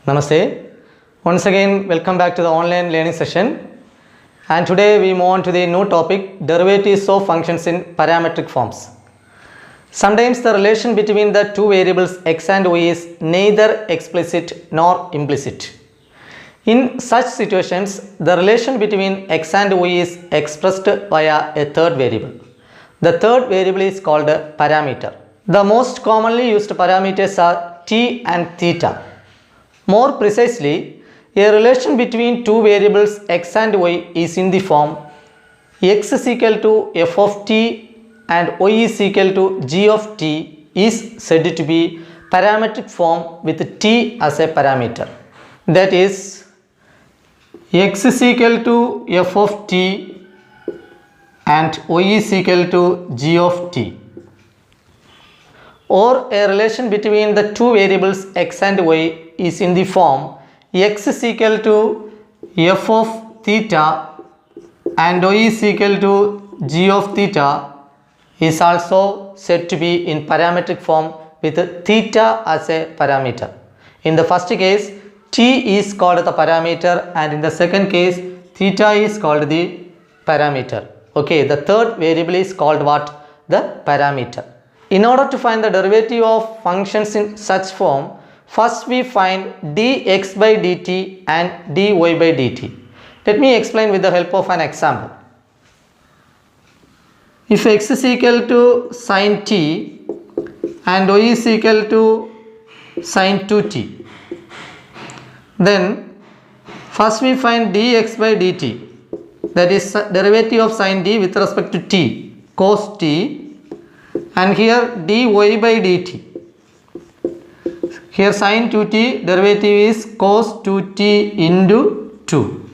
Namaste. Once again, welcome back to the online learning session. And today we move on to the new topic, derivatives of functions in parametric forms. Sometimes the relation between the two variables x and y is neither explicit nor implicit. In such situations, the relation between x and y is expressed via a third variable. The third variable is called a parameter. The most commonly used parameters are t and theta. More precisely, a relation between two variables x and y is in the form x is equal to f of t and y is equal to g of t is said to be parametric form with t as a parameter. That is, x is equal to f of t and y is equal to g of t. Or a relation between the two variables x and y is in the form x is equal to f of theta and y is equal to g of theta is also said to be in parametric form with theta as a parameter. In the first case, t is called the parameter, and in the second case, theta is called the parameter. Okay, the third variable is called what? The parameter. In order to find the derivative of functions in such form, first we find dx by dt and dy by dt. Let me explain with the help of an example. If x is equal to sin t and y is equal to sin 2t, then first we find dx by dt, that is derivative of sin t with respect to t, cos t, and here dy by dt. Here sin 2t derivative is cos 2t into 2.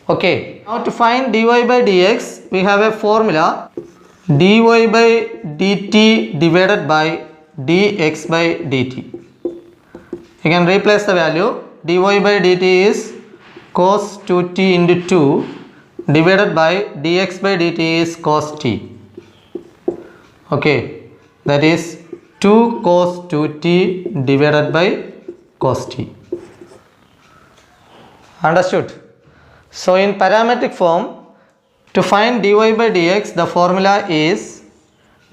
Okay. Now to find dy by dx, we have a formula, dy by dt divided by dx by dt. You can replace the value. Dy by dt is cos 2t into 2 divided by dx by dt is cos t. Okay, that is 2 cos 2t divided by cos t. Understood? So in parametric form, to find dy by dx, the formula is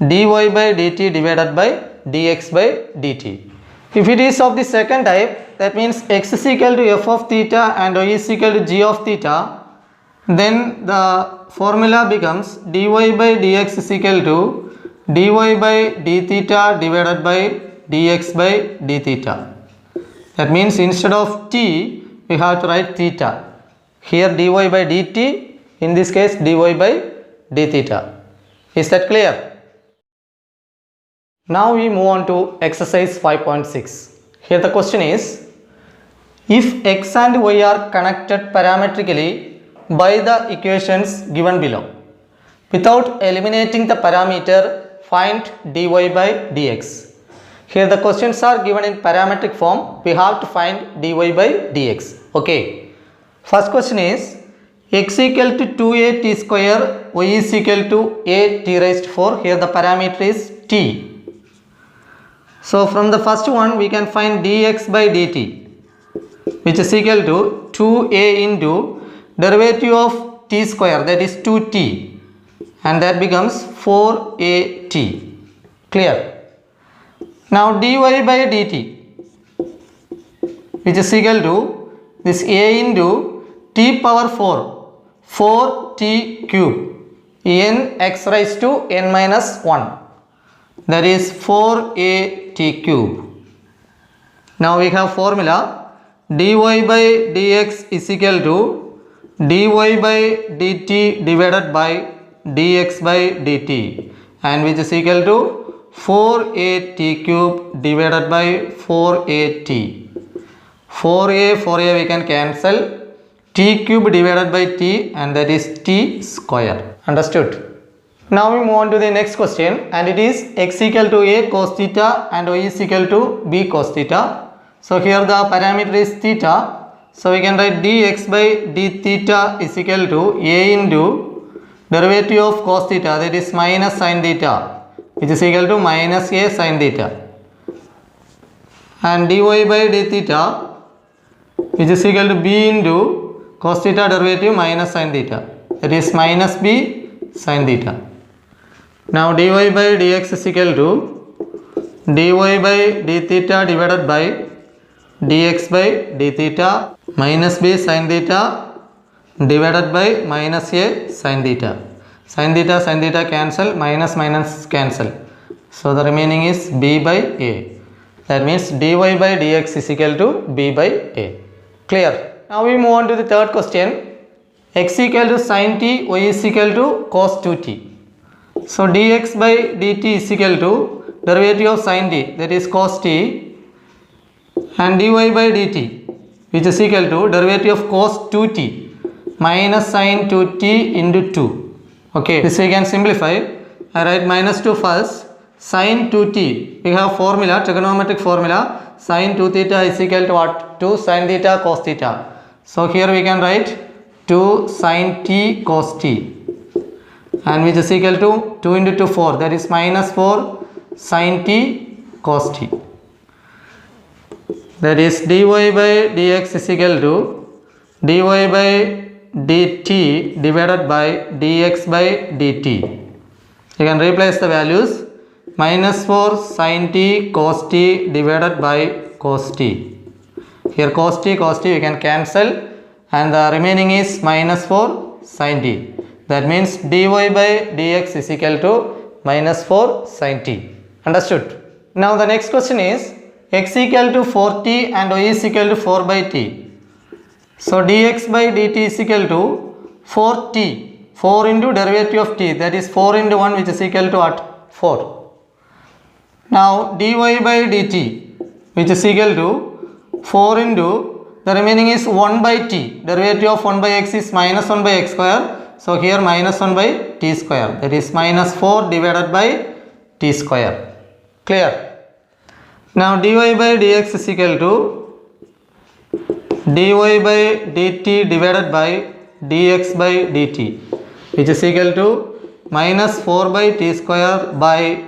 dy by dt divided by dx by dt. If it is of the second type, that means x is equal to f of theta and y is equal to g of theta, then the formula becomes dy by dx is equal to dy by d theta divided by dx by d theta. That means instead of t, we have to write theta. Here dy by dt, in this case dy by d theta. Is that clear? Now we move on to exercise 5.6. Here the question is, if x and y are connected parametrically by the equations given below, without eliminating the parameter, find dy by dx. Here the questions are given in parametric form. We have to find dy by dx. Okay. First question is, x equal to 2a t square, y is equal to a t raised to 4. Here the parameter is t. So from the first one we can find dx by dt, which is equal to 2a into derivative of t square, that is 2t, and that becomes 4at. Clear? Now dy by dt, which is equal to this a into t power 4, 4t cube, n x raised to n minus 1, that is 4at cube. Now we have formula dy by dx is equal to dy by dt divided by dx by dt, and which is equal to 4at cube divided by 4at. 4a we can cancel, t cube divided by t, and that is t square. Understood? Now we move on to the next question, and it is x equal to a cos theta and y is equal to b cos theta. So here the parameter is theta. So we can write dx by d theta is equal to a into derivative of cos theta, that is minus sin theta, which is equal to minus a sin theta, and dy by d theta which is equal to b into cos theta derivative minus sin theta. That is minus b sin theta. Now dy by dx is equal to dy by d theta divided by dx by d theta minus b sin theta divided by minus a sin theta. Sin theta cancel, minus minus cancel. So the remaining is b by a. That means dy by dx is equal to b by a. Clear? Now we move on to the third question. X equal to sin t, y is equal to cos 2t. So dx by dt is equal to derivative of sin t, that is cos t, and dy by dt, which is equal to derivative of cos 2t minus sin 2t into 2. Okay, this we can simplify. I write minus 2 first. Sin 2t, we have formula, trigonometric formula. Sin 2 theta is equal to what? 2 sin theta cos theta. So here we can write 2 sin t cos t, and which is equal to 2 into 2 4, that is minus 4 sin t cos t. That is dy by dx is equal to dy by dt divided by dx by dt. You can replace the values. Minus 4 sin t cos t divided by cos t. Here cos t we can cancel, and the remaining is minus 4 sin t. That means dy by dx is equal to minus 4 sin t. Understood? Now the next question is x equal to 4t and y is equal to 4 by t. So dx by dt is equal to 4t, 4 into derivative of t, that is 4 into 1, which is equal to what? 4. Now dy by dt, which is equal to 4 into, the remaining is 1 by t, derivative of 1 by x is minus 1 by x square. So here minus 1 by t square, that is minus 4 divided by t square. Clear? Now dy by dx is equal to dy by dt divided by dx by dt, which is equal to minus 4 by t square by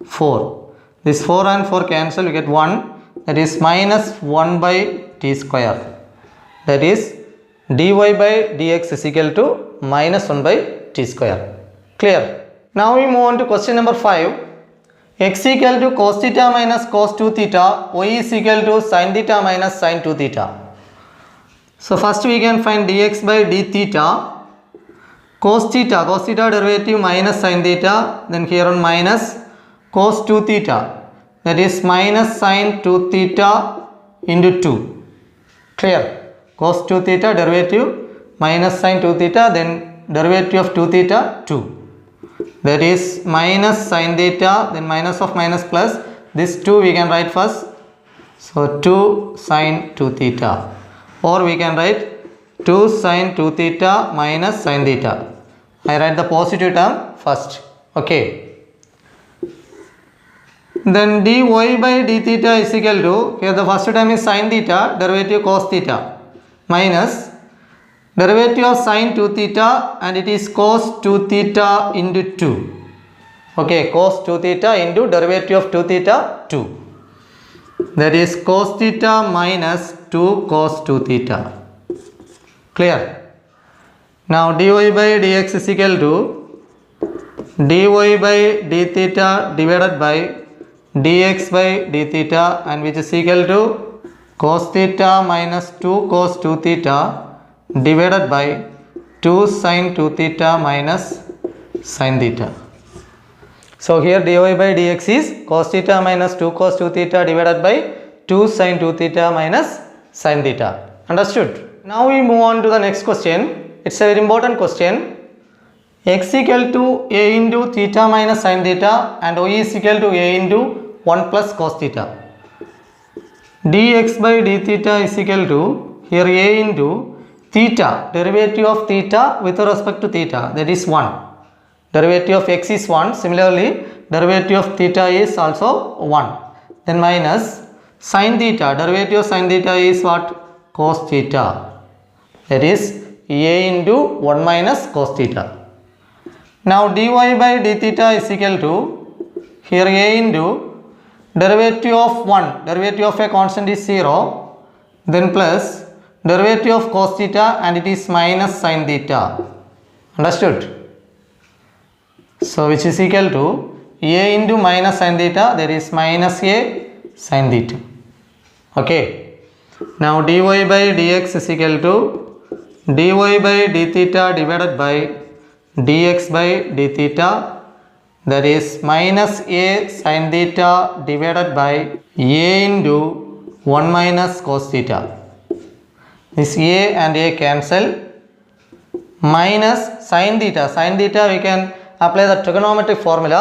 4. This 4 and 4 cancel, we get 1, that is minus 1 by t square. That is dy by dx is equal to minus 1 by t square. Clear? Now we move on to question number 5. X equal to cos theta minus cos 2 theta, y is equal to sin theta minus sin 2 theta. So first we can find dx by d theta. Cos theta derivative minus sin theta, then here on minus cos 2 theta, that is minus sin 2 theta into 2. Clear? Cos 2 theta derivative minus sin 2 theta, then derivative of 2 theta 2. That is minus sin theta, then minus of minus plus. This 2 we can write first. So 2 sin 2 theta. Or we can write 2 sin 2 theta minus sin theta. I write the positive term first. Okay. Then dy by d theta is equal to, here the first term is sin theta, derivative cos theta, minus derivative of sin 2 theta, and it is cos 2 theta into 2. Okay, cos 2 theta into derivative of 2 theta 2. That is cos theta minus 2 cos 2 theta. Clear? Now dy by dx is equal to dy by d theta divided by dx by d theta, and which is equal to cos theta minus 2 cos 2 theta divided by 2 sin 2 theta minus sin theta. So here dy by dx is cos theta minus 2 cos 2 theta divided by 2 sin 2 theta minus sin theta. Understood? Now we move on to the next question. It's a very important question. X equal to a into theta minus sin theta and y is equal to a into 1 plus cos theta. Dx by d theta is equal to, here a into theta, derivative of theta with respect to theta, that is 1. Derivative of x is 1. Similarly, derivative of theta is also 1. Then minus sin theta, derivative of sin theta is what? Cos theta. That is a into 1 minus cos theta. Now dy by d theta is equal to, here a into derivative of 1, derivative of a constant is 0, then plus derivative of cos theta and it is minus sin theta. Understood? So which is equal to a into minus sin theta, that is minus a sin theta. Okay. Now dy by dx is equal to dy by d theta divided by dx by d theta, that is minus a sin theta divided by a into 1 minus cos theta. This a and a cancel, minus sin theta. Sin theta we can apply the trigonometric formula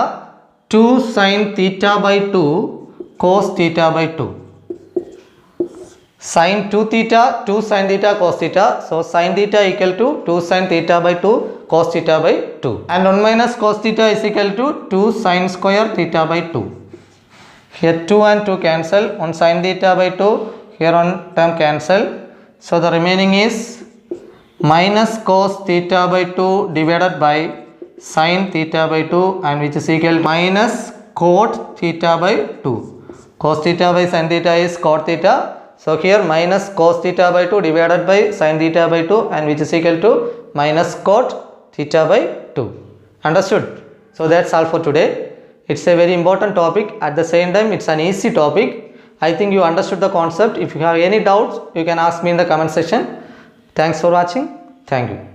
2 sin theta by 2 cos theta by 2. Sin 2 theta, 2 sin theta cos theta. So sin theta equal to 2 sin theta by 2 cos theta by 2. And 1 minus cos theta is equal to 2 sin square theta by 2. Here 2 and 2 cancel. 1 sin theta by 2. Here 1 term cancel. So the remaining is minus cos theta by 2 divided by sin theta by 2, and which is equal to minus cot theta by 2. Cos theta by sin theta is cot theta. So here minus cos theta by 2 divided by sin theta by 2, and which is equal to minus cot theta by 2. Understood? So that's all for today. It's a very important topic. At the same time, it's an easy topic. I think you understood the concept. If you have any doubts, you can ask me in the comment section. Thanks for watching. Thank you.